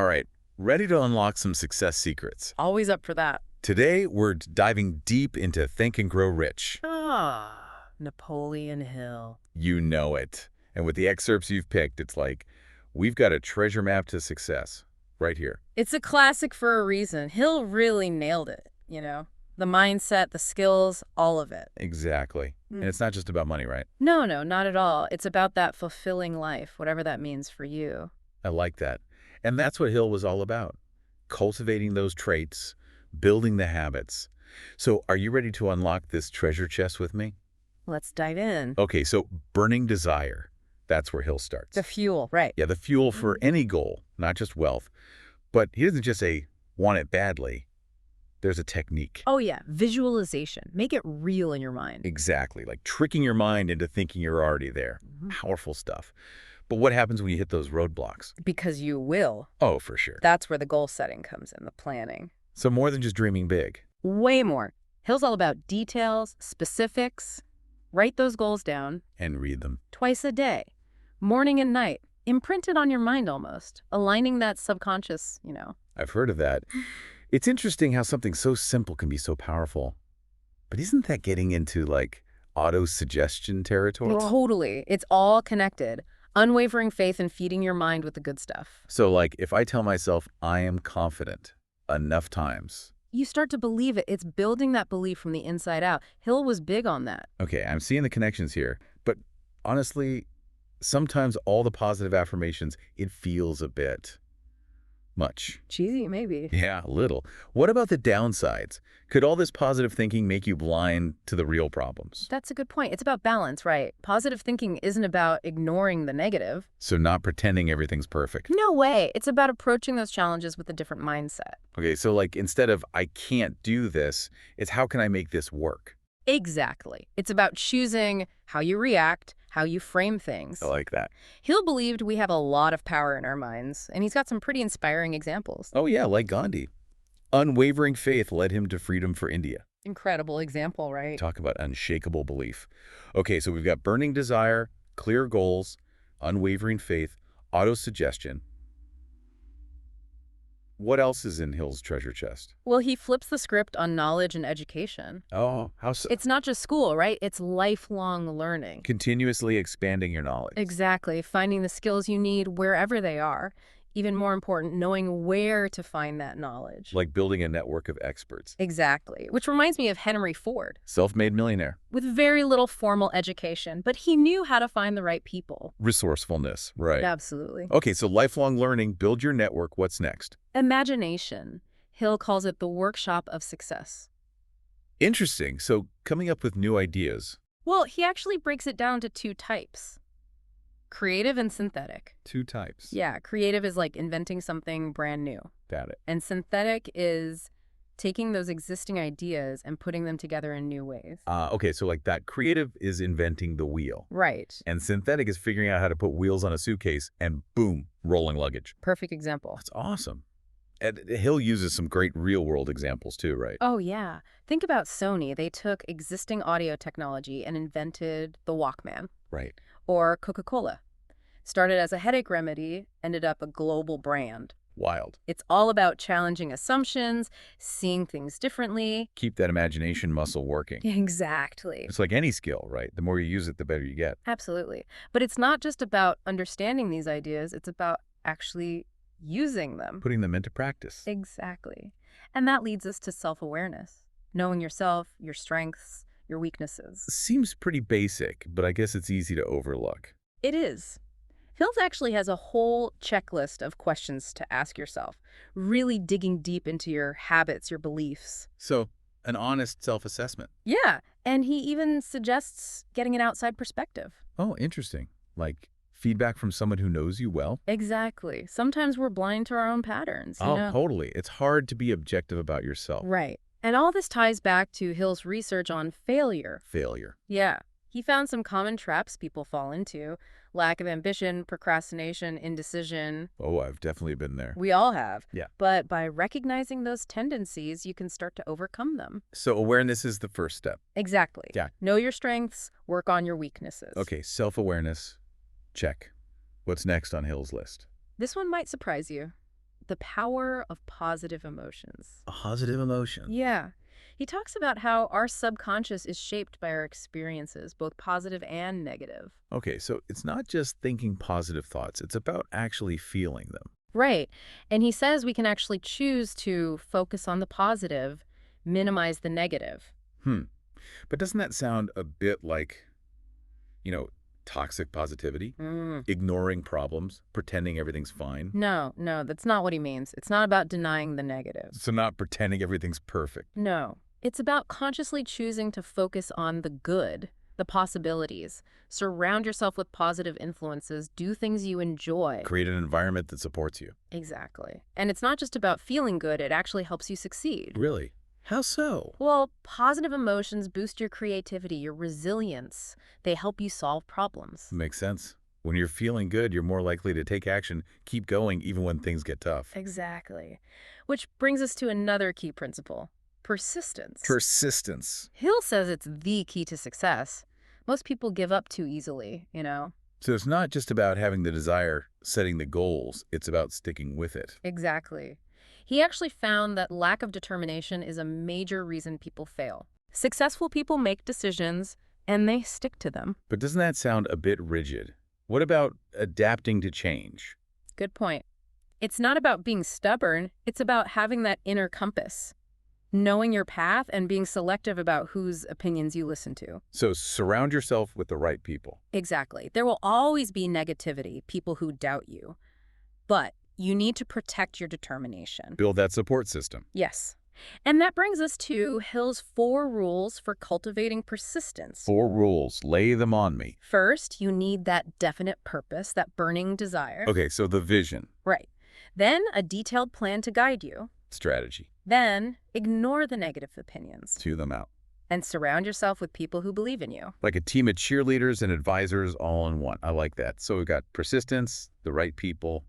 All right, ready to unlock some success secrets. Always up for that. Today, we're diving deep into Think and Grow Rich. Napoleon Hill. You know it. And with the excerpts you've picked, it's like, we've got a treasure map to success right here. It's a classic for a reason. Hill really nailed it, you know? The mindset, the skills, all of it. Exactly. And it's not just about money, right? No, not at all. It's about that fulfilling life, whatever that means for you. I like that. And that's what Hill was all about. Cultivating those traits, building the habits. So are you ready to unlock this treasure chest with me? Let's dive in. Okay, so burning desire. That's where Hill starts. The fuel, right. Yeah, the fuel for any goal, not just wealth. But he doesn't just say, want it badly. There's a technique. Oh, yeah. Visualization. Make it real in your mind. Exactly, like tricking your mind into thinking you're already there. Powerful stuff. But what happens when you hit those roadblocks? Because you will. Oh, for sure. That's where the goal setting comes in, the planning. So more than just dreaming big. Way more. Hill's all about details, specifics. Write those goals down. And read them. Twice a day. Morning and night. Imprinted on your mind almost. Aligning that subconscious, you know. I've heard of that. It's interesting how something so simple can be so powerful. But isn't that getting into, like, autosuggestion territory? Totally. It's all connected. Unwavering faith in feeding your mind with the good stuff. So, like, if I tell myself I am confident enough times. You start to believe it. It's building that belief from the inside out. Hill was big on that. Okay, I'm seeing the connections here. But honestly, sometimes all the positive affirmations, it feels a bit much. Cheesy, maybe. Yeah, a little. What about the downsides? Could all this positive thinking make you blind to the real problems? That's a good point. It's about balance, right? Positive thinking isn't about ignoring the negative. So not pretending everything's perfect. No way. It's about approaching those challenges with a different mindset. Okay, so like instead of I can't do this, it's how can I make this work? Exactly. It's about choosing how you react, how you frame things. I like that. Hill believed we have a lot of power in our minds, and he's got some pretty inspiring examples. Oh yeah, like Gandhi. Unwavering faith led him to freedom for India. Incredible example, right? Talk about unshakable belief. Okay, so we've got burning desire, clear goals, unwavering faith, autosuggestion. What else is in Hill's treasure chest? Well, he flips the script on knowledge and education. Oh, how so? It's not just school, right? It's lifelong learning. Continuously expanding your knowledge. Exactly. Finding the skills you need wherever they are. Even more important, knowing where to find that knowledge. Like building a network of experts. Exactly. Which reminds me of Henry Ford. Self-made millionaire. With very little formal education, but he knew how to find the right people. Resourcefulness, right. Absolutely. Okay, so lifelong learning, build your network. What's next? Imagination. Hill calls it the workshop of success. Interesting. So coming up with new ideas. Well, he actually breaks it down to two types. Creative and synthetic. Two types. Yeah, creative is like inventing something brand new. Got it. And synthetic is taking those existing ideas and putting them together in new ways. Okay, so like that creative is inventing the wheel. Right. And synthetic is figuring out how to put wheels on a suitcase and boom, rolling luggage. Perfect example. That's awesome. And Hill uses some great real-world examples too, right? Oh, yeah. Think about Sony. They took existing audio technology and invented the Walkman. Right. Or Coca-Cola. Started as a headache remedy, ended up a global brand. Wild. It's all about challenging assumptions, seeing things differently. Keep that imagination muscle working. Exactly. It's like any skill, right? The more you use it, the better you get. Absolutely. But it's not just about understanding these ideas, it's about actually using them. Putting them into practice. Exactly. And that leads us to self-awareness. Knowing yourself, your strengths, your weaknesses. Seems pretty basic, but I guess it's easy to overlook. It is. Hills actually has a whole checklist of questions to ask yourself, really digging deep into your habits, your beliefs. So, an honest self-assessment. Yeah, and he even suggests getting an outside perspective. Oh, interesting. Like feedback from someone who knows you well? Exactly. Sometimes we're blind to our own patterns. Oh, totally. It's hard to be objective about yourself. Right. And all this ties back to Hill's research on failure. Failure. Yeah. He found some common traps people fall into. Lack of ambition, procrastination, indecision. Oh, I've definitely been there. We all have. Yeah. But by recognizing those tendencies, you can start to overcome them. So awareness is the first step. Exactly. Yeah. Know your strengths, work on your weaknesses. Okay, self-awareness. Check. What's next on Hill's list? This one might surprise you. the power of positive emotions. Positive emotion. Yeah. He talks about how our subconscious is shaped by our experiences, both positive and negative. Okay, so it's not just thinking positive thoughts. It's about actually feeling them. Right. And he says we can actually choose to focus on the positive, minimize the negative. Hmm. But doesn't that sound a bit like, you know, toxic positivity? Mm. Ignoring problems, pretending everything's fine? No, no, that's not what he means. It's not about denying the negative. So not pretending everything's perfect. No. It's about consciously choosing to focus on the good, the possibilities. Surround yourself with positive influences. Do things you enjoy. Create an environment that supports you. Exactly. And it's not just about feeling good, it actually helps you succeed. Really? How so? Well, positive emotions boost your creativity, your resilience. They help you solve problems. Makes sense. When you're feeling good, you're more likely to take action, keep going even when things get tough. Exactly. Which brings us to another key principle, persistence. Persistence. Hill says it's the key to success. Most people give up too easily, you know? So it's not just about having the desire, setting the goals, it's about sticking with it. Exactly. He actually found that lack of determination is a major reason people fail. Successful people make decisions, and they stick to them. But doesn't that sound a bit rigid? What about adapting to change? Good point. It's not about being stubborn, it's about having that inner compass. Knowing your path and being selective about whose opinions you listen to. So surround yourself with the right people. Exactly. There will always be negativity, people who doubt you. But you need to protect your determination. Build that support system. Yes. And that brings us to Hill's 4 rules for cultivating persistence. 4 rules. Lay them on me. First, you need that definite purpose, that burning desire. Okay, so the vision. Right. Then, a detailed plan to guide you. Strategy. Then, ignore the negative opinions. To them out. And surround yourself with people who believe in you. Like a team of cheerleaders and advisors all in one. I like that. So we've got persistence, the right people.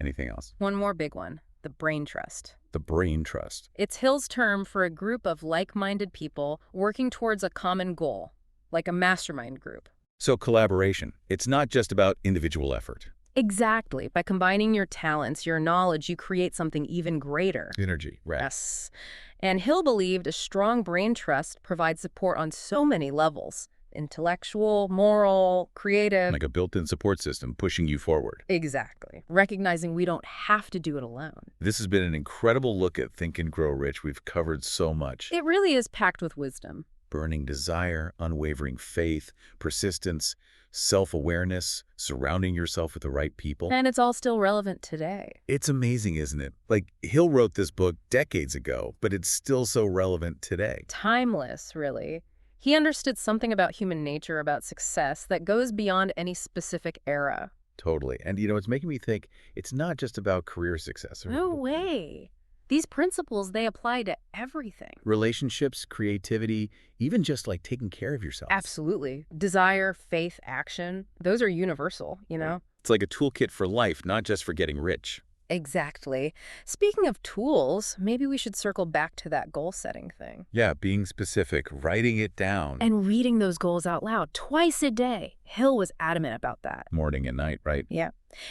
Anything else? One more big one, the brain trust. The brain trust. It's Hill's term for a group of like-minded people working towards a common goal, like a mastermind group. So collaboration. It's not just about individual effort. Exactly. By combining your talents, your knowledge, you create something even greater. Synergy, right? Yes. And Hill believed a strong brain trust provides support on so many levels. Intellectual, moral, creative. Like a built-in support system pushing you forward. Exactly. Recognizing we don't have to do it alone. This has been an incredible look at Think and Grow Rich. We've covered so much. It really is packed with wisdom. Burning desire, unwavering faith, persistence, self-awareness, surrounding yourself with the right people. And it's all still relevant today. It's amazing, isn't it? Like, Hill wrote this book decades ago, but it's still so relevant today. Timeless, really. He understood something about human nature, about success, that goes beyond any specific era. Totally. And, you know, it's making me think it's not just about career success. No way. These principles, they apply to everything. Relationships, creativity, even just like taking care of yourself. Absolutely. Desire, faith, action, those are universal, you know? It's like a toolkit for life, not just for getting rich. Exactly. Speaking of tools, maybe we should circle back to that goal-setting thing. Yeah, being specific, writing it down. And reading those goals out loud twice a day. Hill was adamant about that. Morning and night, right? Yeah.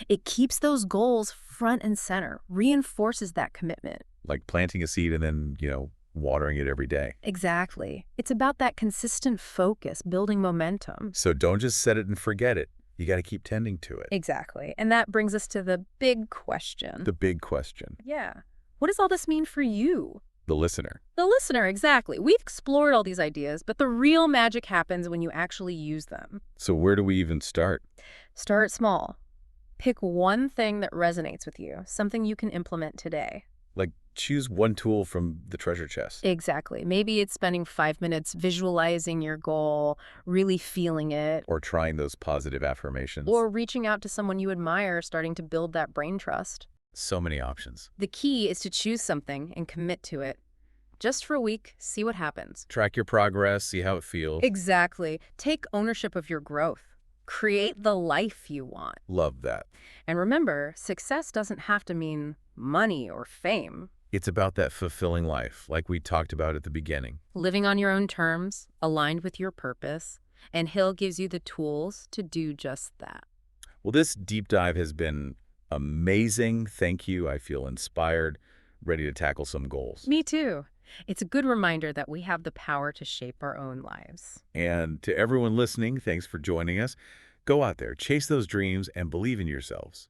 It keeps those goals front and center, reinforces that commitment. Like planting a seed and then, you know, watering it every day. Exactly. It's about that consistent focus, building momentum. So don't just set it and forget it. You got to keep tending to it. Exactly. And that brings us to the big question. The big question. Yeah. What does all this mean for you? The listener. The listener, exactly. We've explored all these ideas, but the real magic happens when you actually use them. So where do we even start? Start small. Pick one thing that resonates with you, something you can implement today. Like choose one tool from the treasure chest. Exactly. Maybe it's spending 5 minutes visualizing your goal, really feeling it. Or trying those positive affirmations. Or reaching out to someone you admire, starting to build that brain trust. So many options. The key is to choose something and commit to it. Just for a week, see what happens. Track your progress, see how it feels. Exactly. Take ownership of your growth. Create the life you want. Love that. And remember, success doesn't have to mean money or fame. It's about that fulfilling life, like we talked about at the beginning. Living on your own terms, aligned with your purpose, and Hill gives you the tools to do just that. Well, this deep dive has been Amazing. Thank you. I feel inspired, ready to tackle some goals. Me too. It's a good reminder that we have the power to shape our own lives. And to everyone listening, thanks for joining us. Go out there, chase those dreams, and believe in yourselves.